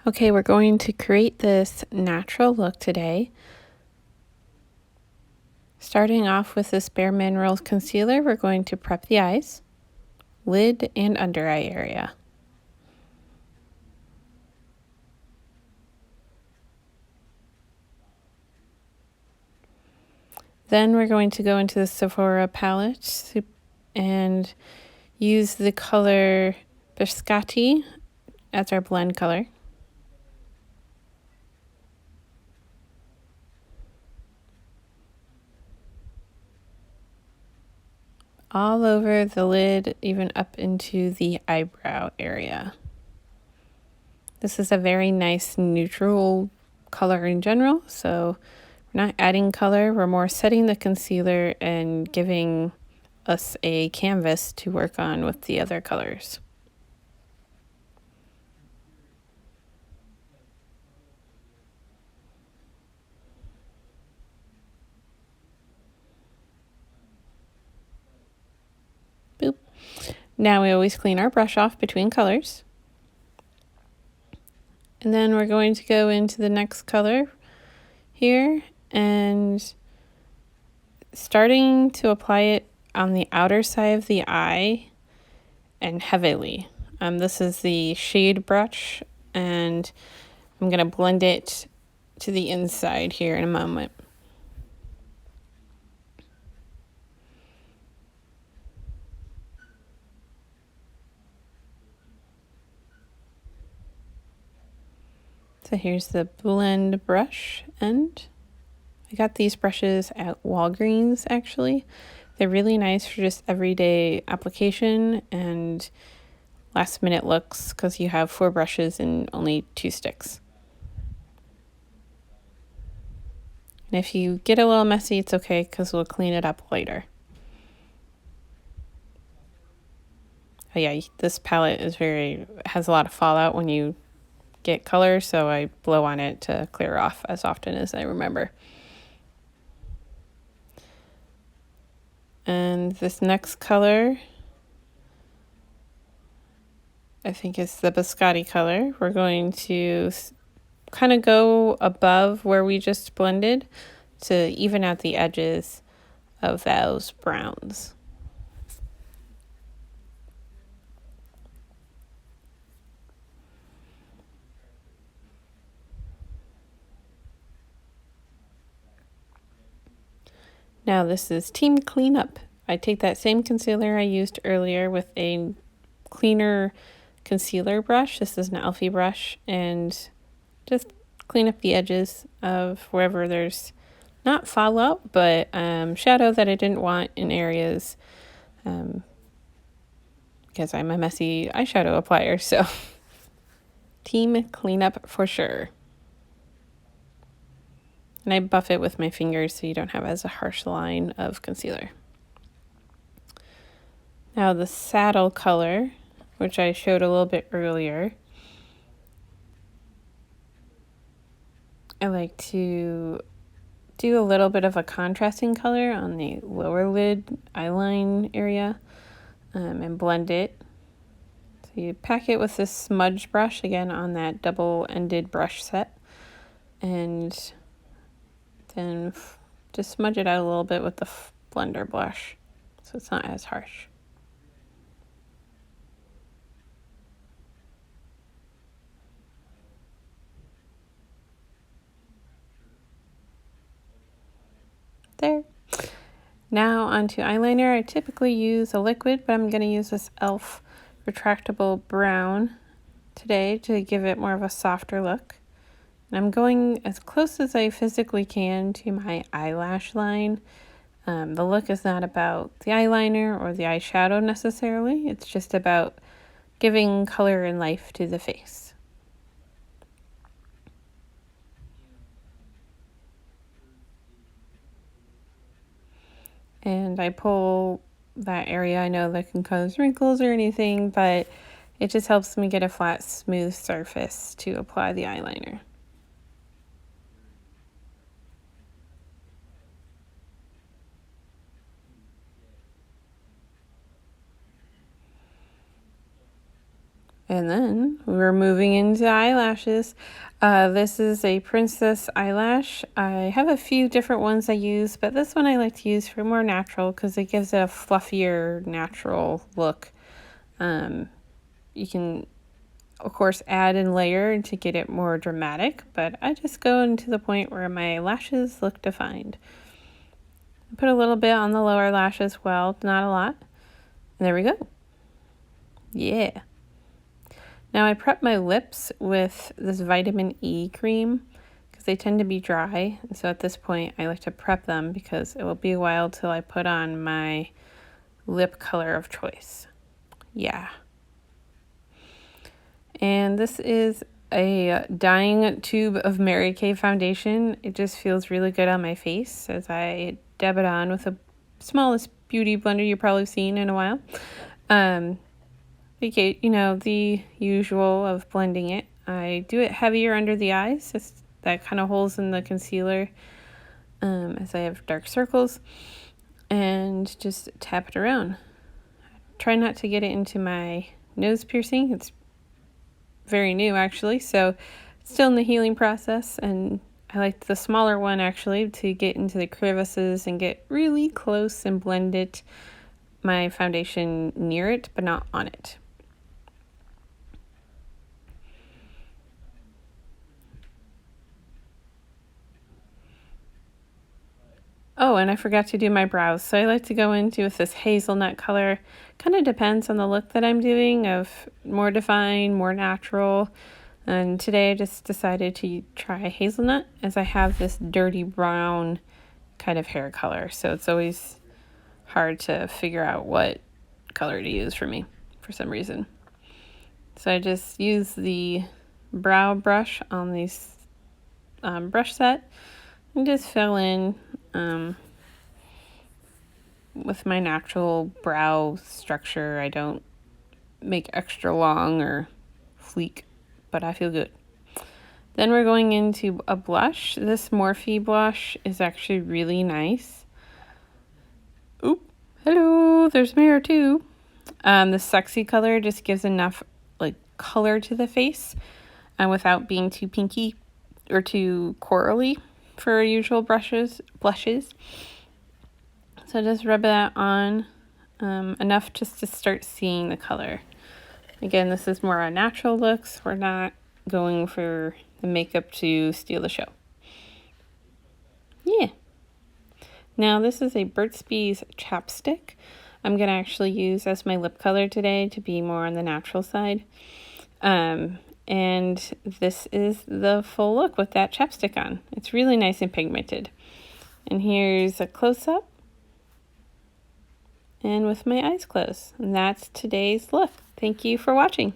Okay, we're going to create this natural look today. Starting off with this Bare Minerals concealer, we're going to prep the eyes, lid, and under eye area. Then we're going to go into the Sephora palette and use the color Biscotti as our blend color. All over the lid, even up into the eyebrow area. This is a very nice neutral color in general, so we're not adding color, we're more setting the concealer and giving us a canvas to work on with the other colors. Boop. Now we always clean our brush off between colors. And then we're going to go into the next color here and starting to apply it on the outer side of the eye and heavily. This is the shade brush and I'm going to blend it to the inside here in a moment. So here's the blend brush end. I got these brushes at Walgreens actually. They're really nice for just everyday application and last minute looks because you have 4 brushes and only 2 sticks. And if you get a little messy, it's okay because we'll clean it up later. Oh yeah, this palette has a lot of fallout when you get color, so I blow on it to clear off as often as I remember. And this next color, I think it's the Biscotti color. We're going to kind of go above where we just blended to even out the edges of those browns. Now this is Team Cleanup. I take that same concealer I used earlier with a cleaner concealer brush. This is an Elfie brush, and just clean up the edges of wherever there's not fallout, but shadow that I didn't want in areas because I'm a messy eyeshadow applier. So Team Cleanup for sure. And I buff it with my fingers so you don't have as a harsh line of concealer. Now the saddle color, which I showed a little bit earlier, I like to do a little bit of a contrasting color on the lower lid eyeline area and blend it. So you pack it with this smudge brush again on that double-ended brush set and then just smudge it out a little bit with the blender brush so it's not as harsh. There. Now onto eyeliner. I typically use a liquid, but I'm going to use this e.l.f. retractable brown today to give it more of a softer look. And I'm going as close as I physically can to my eyelash line. The look is not about the eyeliner or the eyeshadow necessarily. It's just about giving color and life to the face. And I pull that area. I know that can cause wrinkles or anything, but it just helps me get a flat, smooth surface to apply the eyeliner. And then we're moving into eyelashes. This is a princess eyelash. I have a few different ones I use, but this one I like to use for more natural because it gives it a fluffier, natural look. You can, of course, add and layer to get it more dramatic, but I just go into the point where my lashes look defined. Put a little bit on the lower lash as well, not a lot. And there we go. Yeah. Now I prep my lips with this vitamin E cream because they tend to be dry. And so at this point I like to prep them because it will be a while till I put on my lip color of choice. Yeah. And this is a dyeing tube of Mary Kay foundation. It just feels really good on my face as I dab it on with the smallest beauty blender you've probably seen in a while. Okay, you know, the usual of blending it. I do it heavier under the eyes, just that kind of holds in the concealer as I have dark circles, and just tap it around. Try not to get it into my nose piercing. It's very new actually, so it's still in the healing process, and I like the smaller one actually to get into the crevices and get really close and blend it, my foundation near it but not on it. Oh, and I forgot to do my brows. So I like to go into with this hazelnut color. Kind of depends on the look that I'm doing, of more defined, more natural. And today I just decided to try hazelnut as I have this dirty brown kind of hair color. So it's always hard to figure out what color to use for me for some reason. So I just use the brow brush on these brush set and just fill in with my natural brow structure. I don't make extra long or fleek, but I feel good. Then we're going into a blush. This Morphe blush is actually really nice. Oop, hello, there's mirror too. The sexy color just gives enough like color to the face without being too pinky or too corally for usual blushes. So just rub that on enough just to start seeing the color. Again, this is more on natural looks. We're not going for the makeup to steal the show. Yeah. Now this is a Burt's Bees chapstick. I'm going to actually use as my lip color today to be more on the natural side. And this is the full look with that chapstick on. It's really nice and pigmented. And here's a close-up. And with my eyes closed. And that's today's look. Thank you for watching.